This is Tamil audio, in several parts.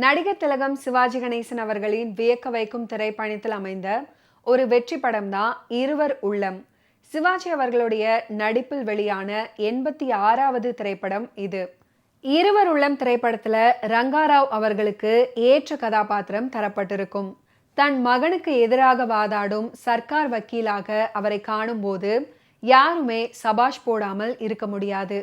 நடிகர் திலகம் சிவாஜி கணேசன் அவர்களின் வியக்க வைக்கும் திரைப்பயணத்தில் அமைந்த ஒரு வெற்றி படம் தான் இருவர் உள்ளம். சிவாஜி அவர்களுடைய நடிப்பில் வெளியான 86வது திரைப்படம் இது. இருவர் உள்ளம் திரைப்படத்துல ரங்காராவ் அவர்களுக்கு ஏற்ற கதாபாத்திரம் தரப்பட்டிருக்கும். தன் மகனுக்கு எதிராக வாதாடும் சர்க்கார் வக்கீலாக அவரை காணும் போது யாருமே சபாஷ் போடாமல் இருக்க முடியாது.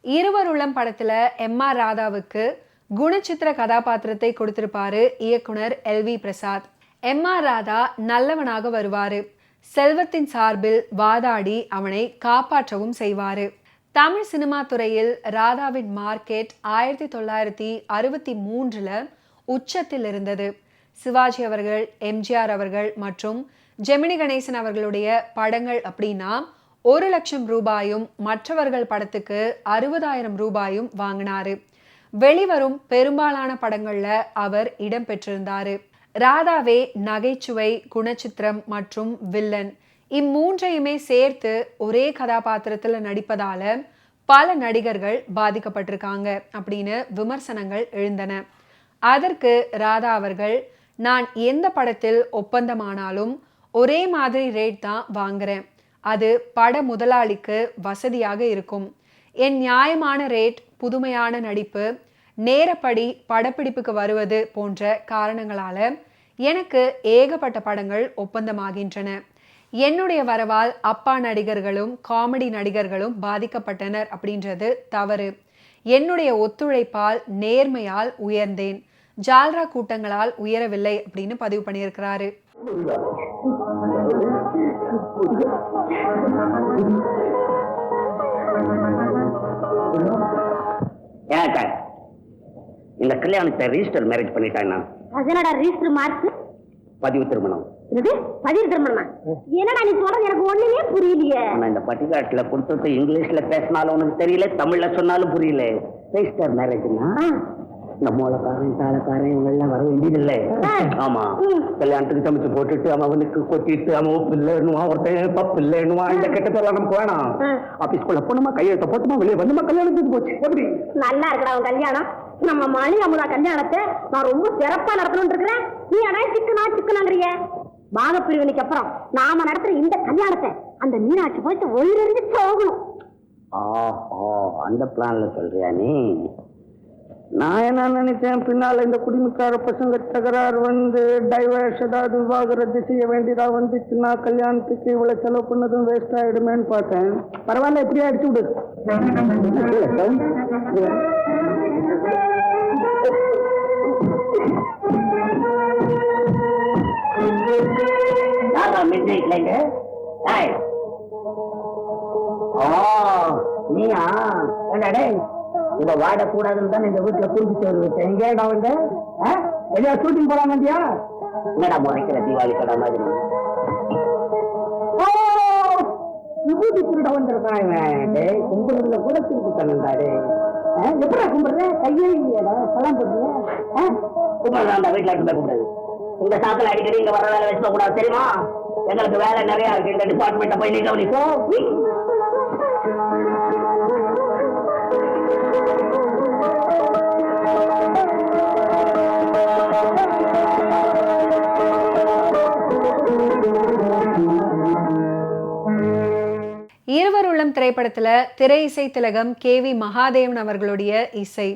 இருவர் உள்ளம் படத்துல எம்.ஆர். ராதாவுக்கு குணச்சித்திர கதாபாத்திரத்தை கொடுத்திருப்பாரு இயக்குனர் எல்.வி. பிரசாத். எம்.ஆர். ராதா நல்லவனாக வருவாரு. செல்வத்தின் சார்பில் வாதாடி அவனை காப்பாற்றவும் செய்வாரு. தமிழ் சினிமா துறையில் ராதாவின் மார்க்கெட் 1963 உச்சத்தில் இருந்தது. சிவாஜி அவர்கள், எம்ஜிஆர் அவர்கள் மற்றும் ஜெமினி கணேசன் அவர்களுடைய படங்கள் அப்படின்னா 1 லட்சம் ரூபாயும் மற்றவர்கள் படத்துக்கு 60,000 ரூபாயும் வாங்கினாரு. வெளிவரும் பெரும்பாலான படங்கள்ல அவர் இடம் பெற்றிருந்தாரு. ராதாவே நகைச்சுவை, குணச்சித்திரம் மற்றும் வில்லன் இம்மூன்றையுமே சேர்த்து ஒரே கதாபாத்திரத்துல நடிப்பதால பல நடிகர்கள் பாதிக்கப்பட்டிருக்காங்க அப்படின்னு விமர்சனங்கள் எழுந்தன. அதற்கு ராதா அவர்கள், நான் எந்த படத்தில் ஒப்பந்தமானாலும் ஒரே மாதிரி ரேட் தான் வாங்குறேன், அது பட முதலாளிக்கு வசதியாக இருக்கும். என் நியாயமான ரேட், புதுமையான நடிப்பு, நேரப்படி படப்பிடிப்புக்கு வருவது போன்ற காரணங்களால எனக்கு ஏகப்பட்ட படங்கள் ஒப்பந்தமாகின்றன. என்னுடைய வரவால் அப்பா நடிகர்களும் காமெடி நடிகர்களும் பாதிக்கப்பட்டனர் அப்படின்றது தவறு. என்னுடைய ஒத்துழைப்பால், நேர்மையால் உயர்ந்தேன், ஜால்ரா கூட்டங்களால் உயரவில்லை அப்படின்னு பதிவு பண்ணியிருக்கிறாரு. இந்த கல்யாணத்தை ரிஜிஸ்டர் மேரேஜ் பண்ணிட்டாங்க. அதனடா ரிஜிஸ்டர் மார்க்? பதிவு திருமணம். இது பதிவு திருமணமா? என்னடா நீ சொல்றது எனக்கு ஒண்ணுமே புரியலையே. நான் இந்த பட்டிக்காட்டுல கொடுத்துட்டு இங்கிலீஷ்ல பேசினாலும் உனக்கு தெரியல, தமிழ்ல சொன்னாலும் புரியல. ரிஜிஸ்டர் மேரேஜ்னா இந்த மூலக்காரன் தாளக்காரன் இவங்க எல்லாம் வர வேண்டியதில்லை. ஆமா, கல்யாணத்துக்கு சமைச்சு போட்டுட்டு அவனுக்கு கொட்டிட்டு அவன் உப்பு இல்லைன்னுவான், ஒருத்தன் பப்பு இல்லைன்னுவான். இந்த கெட்டதெல்லாம் நமக்கு வேணாம். ஆபீஸ்குள்ள போனோமா, கையெழுத்த போட்டுமா, வெளியே வந்துமா, கல்யாணத்துக்கு போச்சு. எப்படி நல்லா இருக்கடா அவன் கல்யாணம். நம்ம மணி அமுதா கல்யாணத்தை நான் ரொம்ப சிறப்பா நடத்தணும்னு இருக்கிறேன். நீ அதான் சிக்கனாங்கிறிய. பாகப்பிரிவினைக்கு அப்புறம் நாம நடத்துற இந்த கல்யாணத்தை அந்த மீனாட்சி போயிட்டு ஒயிரிஞ்சு போகணும். அந்த பிளான்ல சொல்றியா நீ? நான் என்ன நினைச்சேன், பின்னால இந்த குடிமிக்கார பசங்க தகராறு வந்து டைவர்ஸ் ஏதாவது விவாகரத்து செய்ய வேண்டியதா வந்துச்சுன்னா கல்யாணத்துக்கு இவ்வளவு செலவு பண்ணதும் வேஸ்ட் ஆயிடுமேன்னு பார்த்தேன். பரவாயில்ல, எப்படியா அடிச்சு விடு. நீயா என்னடே இத வாடக்கூடாதுன்னு தான் இந்த வீட்டுல குறிப்பிட்டு வருவேன். எங்கேடா வந்து எதையா ஷூட்டிங் போறாங்கயா? என்னடா முறைக்கிற தீபாவளி கடை மாதிரி விபூதி திருட வந்திருக்கான். கும்பிடுறதுல கூட திருப்பி தந்தாரு. எப்படா கும்பிடுற? கையே இல்லையாடா, பழம் போடுறியா? கும்பிடுறான் வீட்டுல இருந்து கூடாது. இந்த சாக்கில் அடிக்கடி இங்க வர வேலை வச்சுக்க கூடாது, தெரியுமா? எங்களுக்கு வேலை நிறைய இருக்கு. இந்த டிபார்ட்மெண்ட்டை போய் நீ கவனிப்போ. இருவர் உள்ளம் திரைப்படத்துல திரை இசை திலகம் கே.வி. மகாதேவன் அவர்களுடைய இசை,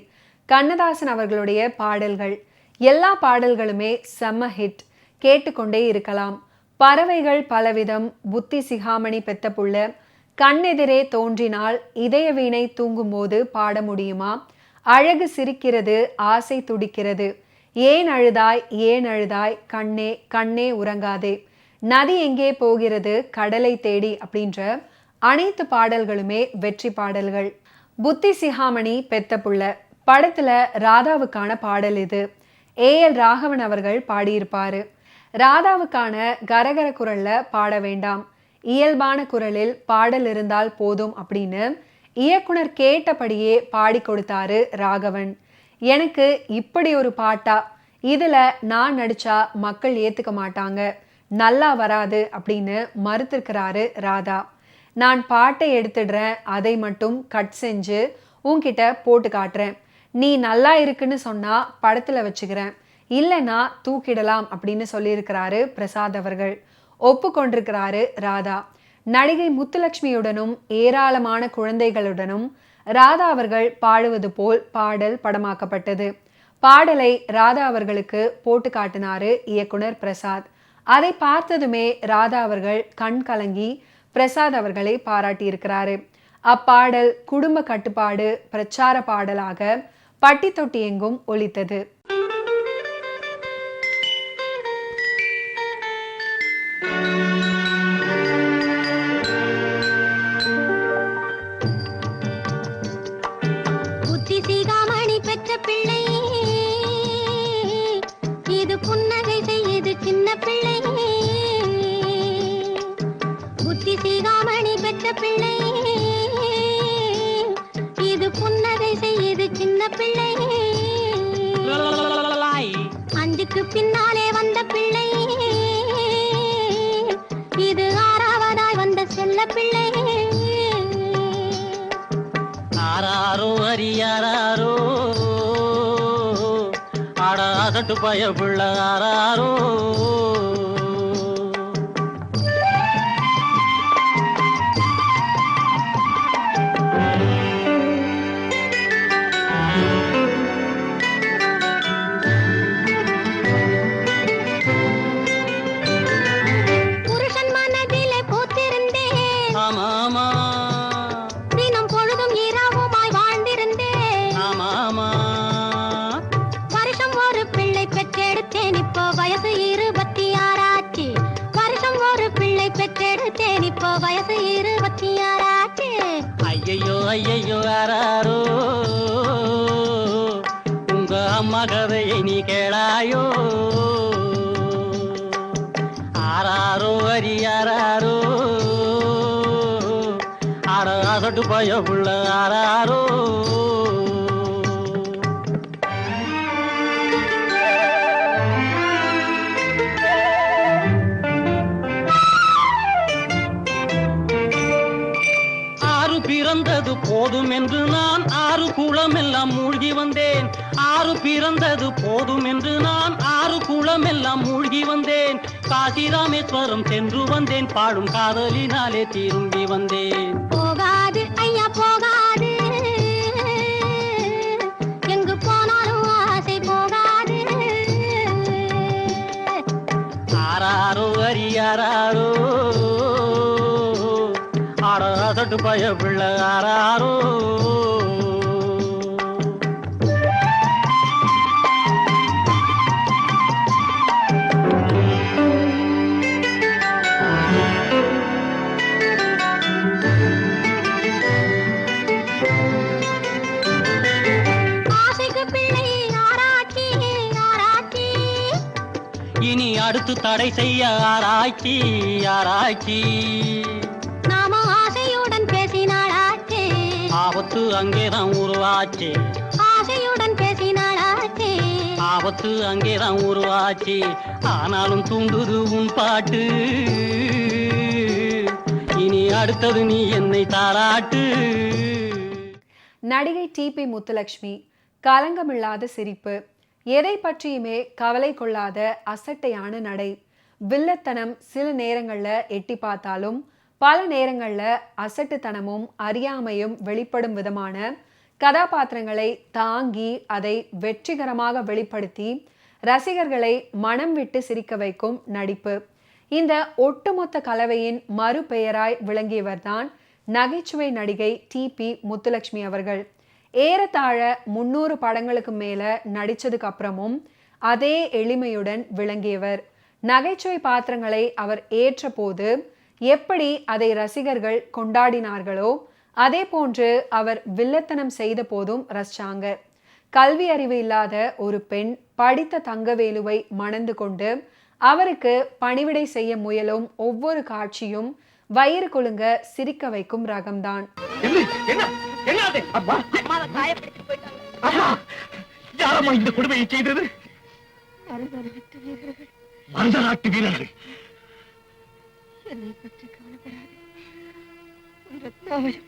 கண்ணதாசன் அவர்களுடைய பாடல்கள், எல்லா பாடல்களுமே செம்ம ஹிட். கேட்டுக்கொண்டே இருக்கலாம். பறவைகள் பலவிதம், புத்தி சிகாமணி பெத்த புள்ள, கண்ணெதிரே தோன்றினால், இதய வீணை தூங்கும் போது பாட முடியுமா, அழகு சிரிக்கிறது, ஆசை துடிக்கிறது, ஏன் அழுதாய் ஏன் அழுதாய், கண்ணே கண்ணே உறங்காதே, நதி எங்கே போகிறது கடலை தேடி அப்படின்ற அனைத்து பாடல்களுமே வெற்றி பாடல்கள். புத்தி சிகாமணி பெத்த புள்ள படத்துல ராதாவுக்கான பாடல் இது. ஏ.எல். ராகவன் அவர்கள் பாடியிருப்பாரு. ராதாவுக்கான கரகர குரல்ல பாட வேண்டாம், இயல்பான குரலில் பாடல் இருந்தால் போதும் அப்படின்னு இயக்குனர் கேட்டபடியே பாடி கொடுத்தாரு ராகவன். எனக்கு இப்படி ஒரு பாட்டா, இதுல நான் நடிச்சா மக்கள் ஏத்துக்க மாட்டாங்க, நல்லா வராது அப்படின்னு மறுத்திருக்கிறாரு ராதா. நான் பாட்டை எடுத்துடுறேன், அதை மட்டும் கட் செஞ்சு உன்கிட்ட போட்டு காட்டுறேன், நீ நல்லா இருக்குன்னு சொன்னா படத்துல வச்சுக்கிறேன், இல்லைன்னா தூக்கிடலாம் அப்படின்னு சொல்லியிருக்கிறாரு பிரசாத் அவர்கள். ஒப்புக்கொண்டிருக்கிறாரு ராதா. நடிகை முத்துலட்சுமியுடனும் ஏராளமான குழந்தைகளுடனும் ராதா அவர்கள் பாடுவது போல் பாடல் படமாக்கப்பட்டது. பாடலை ராதா அவர்களுக்கு போட்டு காட்டினாரு இயக்குனர் பிரசாத். அதை பார்த்ததுமே ராதா அவர்கள் கண் கலங்கி பிரசாத் அவர்களை பாராட்டியிருக்கிறாரு. அப்பாடல் குடும்ப கட்டுப்பாடு பிரச்சார பாடலாக பட்டி தொட்டி எங்கும் ஒலித்தது. பிள்ளை இது புன்னகை செய்யுது சின்ன பிள்ளை, புத்தி சீகாமணி பெற்ற பிள்ளை இது புன்னகை செய்யுது சின்ன பிள்ளை, அஞ்சுக்கு பின்னாலே வந்த பிள்ளை இது ஆறாவதாய் வந்த செல்ல பிள்ளை, ஆராரோ அரியாரோ ஆடாதட்டு பய பிள்ளை ஆராரோ. புருஷன் மனதிலே பூத்திருந்தேன், ஆமாமா தினம் பொழுதும் இரவுமாய் வாழ்ந்திருந்தேன், ஆமாமா வருஷம் ஒரு பிள்ளை பெற்றெடுத்தேன் இப்போ வயசு 26 ஆச்சு, வருஷம் ஒரு பிள்ளை பெற்றெடுத்தேன் இப்போ வயசு 26 ஆச்சு. ஐயையோ ஐயையோ ஆராரோ உங்க அம்மா கதையை நீ கேளாயோ. ஆராரோ அரியாரோ ஆடாதட்டு பய பிள்ளை ஆராரோ. பிறந்தது போதும் என்று நான் 6 குளம் எல்லாம் மூழ்கி வந்தேன், 6 பிறந்தது போதும் என்று நான் 6 குளம் எல்லாம் மூழ்கி வந்தேன், காசி ராமேஸ்வரம் சென்று வந்தேன், பாடும் காதலினாலே திரும்பி வந்தேன். போகாது ஐயா போகாது, எங்கு போனாலும் ஆசை போகாது, ஆராரோ அரியாரோ ஆடாதட்டு பய பிள்ளை ஆராரோ. ஆசைக்கு பிள்ளை ஆராய்ச்சி ஆராய்ச்சி, இனி அடுத்து தடை செய்ய ஆராய்ச்சி ஆராய்ச்சி, நாம ஆசையுடன் பேசினாளாச்சே, ஆபத்து அங்கேதான் உருவாச்சு, ஆசையுடன் பேசினாளாச்சே, ஆபத்து அங்கேதான் உருவாச்சு, ஆனாலும் தூண்டுது உன் பாட்டு, இனி அடுத்தது நீ என்னை தாராட்டு. நடிகை டிபி முத்துலட்சுமி கலங்கமில்லாத சிரிப்பு, எதை பற்றியுமே கவலை கொள்ளாத அசட்டையான நடை, வில்லத்தனம் சில நேரங்கள்ல எட்டி பார்த்தாலும் பல நேரங்கள்ல அசட்டுத்தனமும் அறியாமையும் வெளிப்படும் விதமான கதாபாத்திரங்களை தாங்கி அதை வெற்றிகரமாக வெளிப்படுத்தி ரசிகர்களை மனம் விட்டு சிரிக்க வைக்கும் நடிப்பு. இந்த ஒட்டுமொத்த கலவையின் மறுபெயராய் விளங்கியவர்தான் நகைச்சுவை நடிகை டிபி முத்துலட்சுமி அவர்கள். ஏறத்தாழ 300 படங்களுக்கு மேல நடிச்சதுக்கு அப்புறமும் அதே எளிமையுடன் விளங்கியவர். நகைச்சுவை பாத்திரங்களை அவர் ஏற்ற போது எப்படி அதை ரசிகர்கள் கொண்டாடினார்களோ அதே போன்று அவர் வில்லத்தனம் செய்த போதும் ரசிச்சாங்க. கல்வி அறிவு இல்லாத ஒரு பெண் படித்த தங்கவேலுவை மணந்து கொண்டு அவருக்கு பணிவிடை செய்ய முயலும் ஒவ்வொரு காட்சியும் வயிறு குலுங்க சிரிக்க வைக்கும் ரகம்தான். இந்த கொடுமையை செய்தது மருத நாட்டு வீரர்கள். என்னை பற்றி கவலைப்படாது, ரத்னாவையும்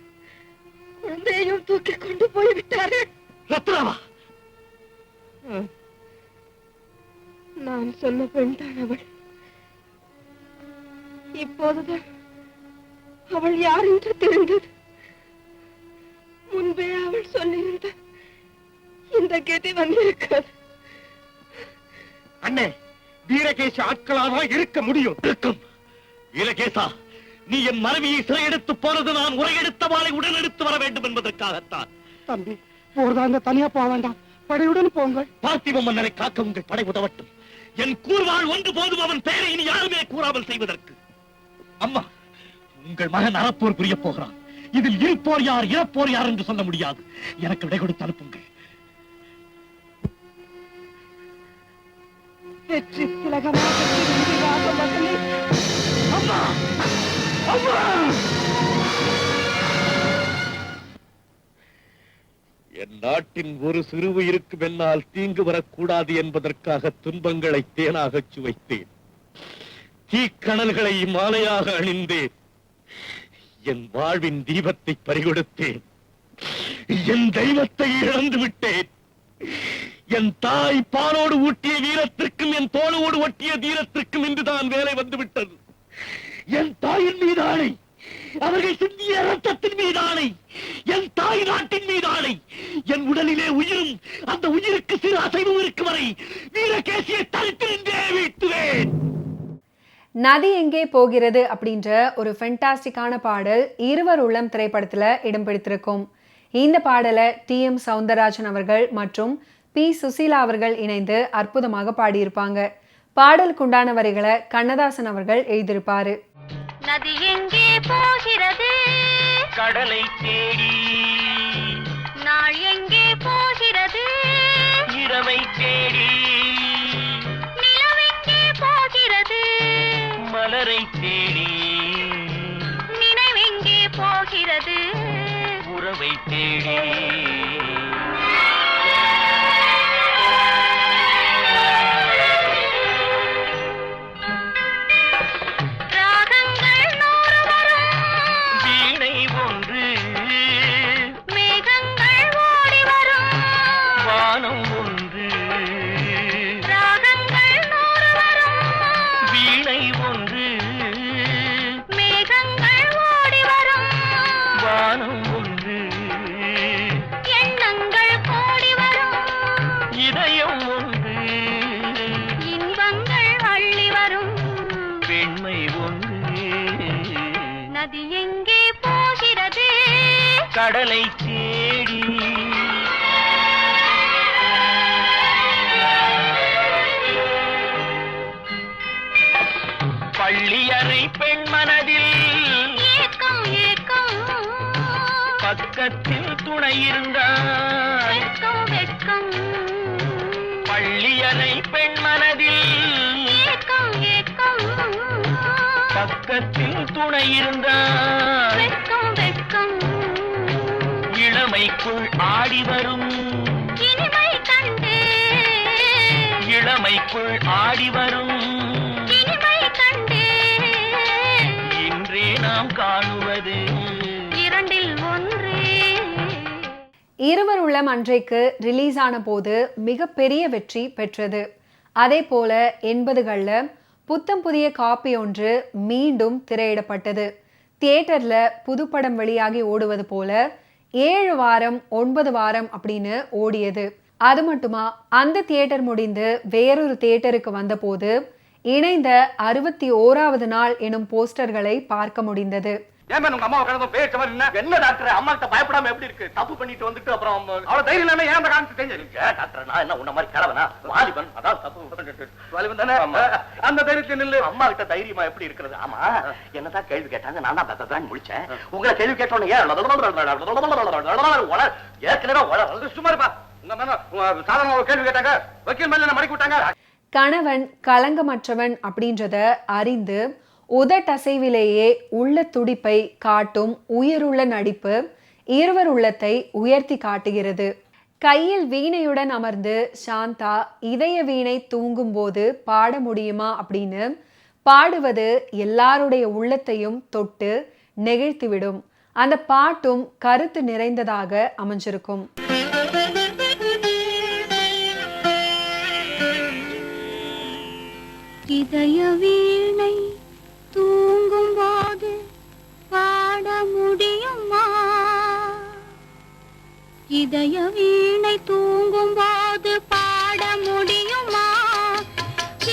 குழந்தையையும் தூக்கி கொண்டு போய்விட்டார்கள். ரத்னாவா? நான் சொன்ன பெண் தான் அவள். இப்போதுதான் அவள் யார் என்று தெரிந்தது. முன்பே அவள் சொல்லியிருந்த இந்த கதி வந்திருக்காது. அண்ணே, வீரகேச ஆட்களாக இருக்க முடியும். இருக்கும் வீரகேசா, நீ என் மனைவியை சிறையெடுத்து போனது நான் உரையெடுத்த வாளை உடன் எடுத்து வர வேண்டும் என்பதற்காகத்தான். தம்பி, போர்தாங்க தனியா போக வேண்டாம், படையுடன் போங்கள். பார்த்திப மன்னரை காக்க உங்கள் படை உதவட்டும். என் கூர்வாள் ஒன்று போதும் அவன் பெயரை இனி யாருமே கூறாமல் செய்வதற்கு. அம்மா, உங்கள் மகன் அறப்போர் புரிய போகிறான். இதில் இருப்போர் யார் இறப்போர் யார் என்று சொல்ல முடியாது. எனக்கு விடை கொடுத்து அனுப்புங்கள். வெற்றி திலகமாக மகனே. அம்மா, அம்மா! என் நாட்டின் ஒரு சிறு உயிருக்கு வென்னால் தீங்கு வரக்கூடாது என்பதற்காக துன்பங்களை தேனாக சுவைத்தேன். தீக்கணல்களை மாலையாக அணிந்தேன். என் வாழ்வின் தீபத்தை பறிகொடுத்தேன். என் தெய்வத்தை இழந்து விட்டேன். என் தாய் பாலோடு ஊட்டிய வீரத்திற்கும் என் தோளோடு ஒட்டிய தீரத்திற்கும் இன்றுதான் வேலை வந்துவிட்டது. என் தாயின் மீதானை, அவர்கள் சிந்திய ரத்தத்தின் மீதானை, என் தாய் நாட்டின் மீதானை, என் உடலிலே உயிரும் அந்த உயிருக்கு சிறு அசைவும் இருக்கும் வரை வீரகேசியை தரித்து நின்றே வீழ்த்துவேன். நதி எங்கே போகிறது அப்படின்ற ஒரு ஃபென்டாஸ்டிக்கான பாடல் இருவர் உள்ளம் திரைப்படத்துல இடம் பிடித்திருக்கும். இந்த பாடலை TM சௌந்தரராஜன் அவர்கள் மற்றும் P. சுசீலா அவர்கள் இணைந்து அற்புதமாக பாடியிருப்பாங்க. பாடலுக்குண்டான வரிகளை கண்ணதாசன் அவர்கள் எழுதியிருப்பாரு. நதி எங்கே போகிறது, கடலை தேடி, நாள் எங்கே போகிறது, இரவை தேடி, நிலவெங்கே போகிறது, மலரை தேடி, நினைவெங்கே போகிறது, உறவை தேடி. ராகங்கள் 100 வரும், வீணை ஒன்று, மேகங்கள் ஓடி வரும், வானம் ஒன்று, ராகங்கள் 100 வரும், வீணை ஒன்று, மேகங்கள் ஓடி வரும், வானம் ஒன்று, எண்ணங்கள் கோடி வரும், இதயம் ஒன்று, இன்பங்கள் அள்ளி வரும், பெண்மை ஒன்று. நதி எங்கே போகிறது, கடலை தேடி. பள்ளியறை பெண் மனதில் ஏக்கம் ஏக்கம், பக்கத்தில் துணை இருந்தாய். வெட்கம் வெட்கம், பள்ளியறை பெண் மனதில் ஏக்கம் ஏக்கம், பக்கத்தில் துணை இருந்தாய். வெட்கம் வெட்கம், இளமைக்குள் ஆடி வரும், இனிமை கண்டு, இளமைக்குள் ஆடி வரும், இனிமை கண்டு, இன்றே நாம் காணுவது இரண்டில் ஒன்றே. இருவர் உள்ளம் அன்றைக்கு ரிலீஸ் ஆன போது மிகப்பெரிய வெற்றி பெற்றது. அதே போல 80களில் புத்தம் புதிய காப்பி ஒன்று மீண்டும் திரையிடப்பட்டது. தியேட்டர்ல புதுப்படம் வெளியாகி ஓடுவது போல 7 வாரம் 9 வாரம் அப்படின்னு ஓடியது. அது மட்டுமா, அந்த தியேட்டர் முடிந்து வேறொரு தியேட்டருக்கு வந்தபோது இணைந்த 61வது நாள் எனும் போஸ்டர்களை பார்க்க முடிந்தது. ஏன் உங்க அம்மாவை கடந்த பேச்ச மாதிரி என்ன டாக்டர் அம்மா கிட்ட பயப்படாம எப்படி இருக்கு? தப்பு பண்ணிட்டு வந்துட்டு அப்புறம் அவள தைரியம் இல்லாம ஏன் அந்த காரணத்தை தெரிஞ்சிருக்க? டாக்டர், நான் என்ன உன்ன மாதிரி கிழவனா? வாலிபன், அதான் தப்பு வாலிபன் தானே. அந்த தைரியத்தை நில்லு. அம்மா கிட்ட தைரியமா எப்படி இருக்கிறது? ஆமா, என்னதான் கேள்வி கேட்டாங்க, நான் தான் முடிச்சேன். உங்களை கேள்வி கேட்டோன்னு ஏற்கனவே சும்மா இருப்பா. சாதாரண கேள்வி கேட்டாங்க, வக்கீல் மேல மடக்கி விட்டாங்க. கணவன் களங்கமற்றவன் அப்படின்றத அறிந்து உதட்டசைவிலேயே உள்ள துடிப்பை காட்டும் உயிருள்ள நடிப்பு இருவர் உள்ளத்தை உயர்த்தி காட்டுகிறது. கையில் வீணையுடன் அமர்ந்து சாந்தா இதய வீணை தூங்கும் போது பாட முடியுமா அப்படின்னு பாடுவது எல்லாருடைய உள்ளத்தையும் தொட்டு நெகிழ்த்திவிடும். அந்த பாட்டும் கருத்து நிறைந்ததாக அமைஞ்சிருக்கும். இதய வீணை தூங்கும் போது பாட முடியுமா? இதய வீணை தூங்கும் போது பாட முடியுமா?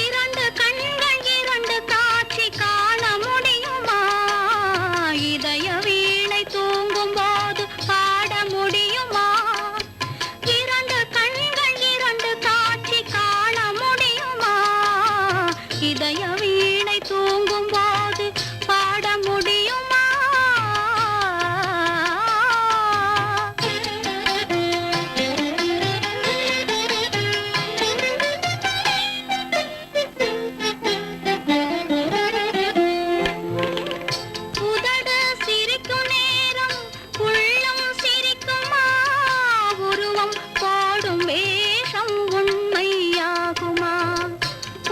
இரண்டு கண்கள் இரண்டு காட்சி காண முடியுமா? இதய வீணை தூங்கும் போது பாட முடியுமா? இரண்டு கண்கள் இரண்டு காட்சி காண முடியுமா? இதய வீணை தூங்கும் போது பாட முடியுமா? உதடு சிரிக்கும் நேரம் உள்ளம் சிரிக்குமா? உருவம் போடும் வேஷம் உண்மையாகுமா?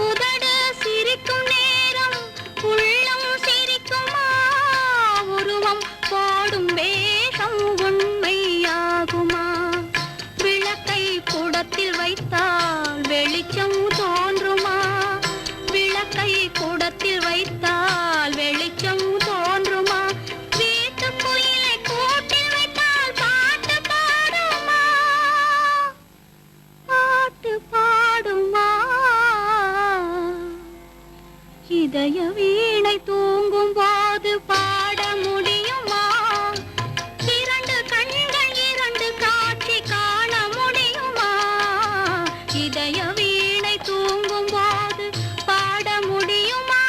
உதடு சிரிக்கும் நேரம் உள்ளம் சிரிக்குமா? உருவம் போடும் வேஷம் உண்மையாகுமா? விளக்கை குடத்தில் வைத்தால் வெளிச்சம் தோன்றுமா? விளக்கை குடத்தில் வைத்தால் வெளிச்சம் தோன்றுமா? வீட்டு குயிலை கூட்டில் வைத்தால் பாட்டு பாடுமா? பாட்டு பாடுமா? இதய வீணை தூங்கும் போது பாட முடியுமா? இரண்டு கண்கள் இரண்டு காட்சி காண முடியுமா? இதய வீணை தூங்கும் போது பாட முடியுமா?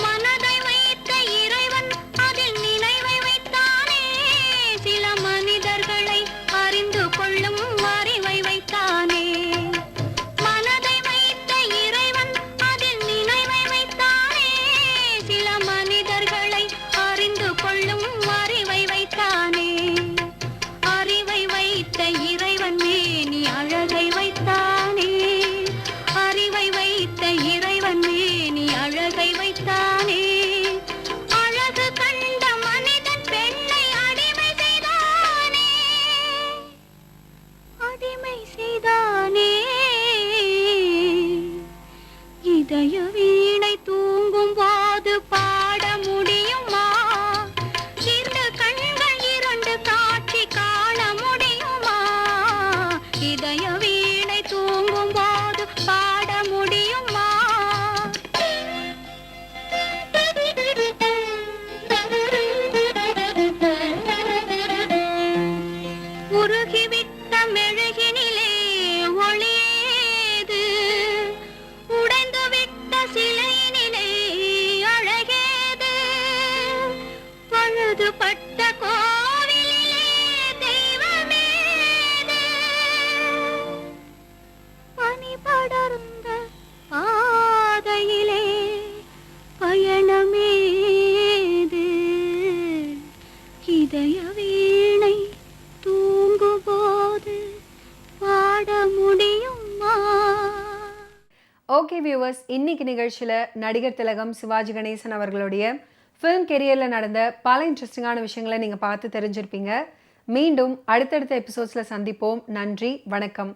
மனதை வைத்த இறைவன் அதில் நினைவை வைத்தானே. சில மனிதர்களை அறிந்து கொள்ளும் அறிவை வைத்தானே. மனதை வைத்த இறைவன் அதில் நினைவை வைத்தானே. சில மனிதர்களை அறிந்து கொள்ளும் அறிவை வைத்தானே. அறிவை வைத்த இறைவன் மேனி அழகை வைத்தானே. அறிவை வைத்த இறைவன் மேனி அழகை வைத்தானே. அழகு கண்ட மனிதன் பெண்ணை அடிமை செய்தானே. அடிமை செய்தானே. இதய வீணை தூங்கும் போது பாட முடியுமா? இரண்டு கண்கள் இரண்டு காட்சி காண முடியுமா? இதய வீணை தூங்கும் போது பாட முடியுமா? உருகிவிட்ட மெழுகினிலே ஒளியேது? உடைந்துவிட்ட சிலையினிலே அழகேது? பழுதுபட்ட கோவிலிலே தெய்வமேது? பனி படர்ந்த பாதையிலே பயணமேது? இதய வீணை தூங்கும் போது பாட முடியுமா? ஓகே வியூவர்ஸ், இன்னைக்கு நிகழ்ச்சியில் நடிகர் திலகம் சிவாஜி கணேசன் அவர்களுடைய ஃபிலிம் கெரியரில் நடந்த பல இன்ட்ரெஸ்டிங்கான விஷயங்களை நீங்கள் பார்த்து தெரிஞ்சிருப்பீங்க. மீண்டும் அடுத்தடுத்த எபிசோட்ஸில் சந்திப்போம். நன்றி, வணக்கம்.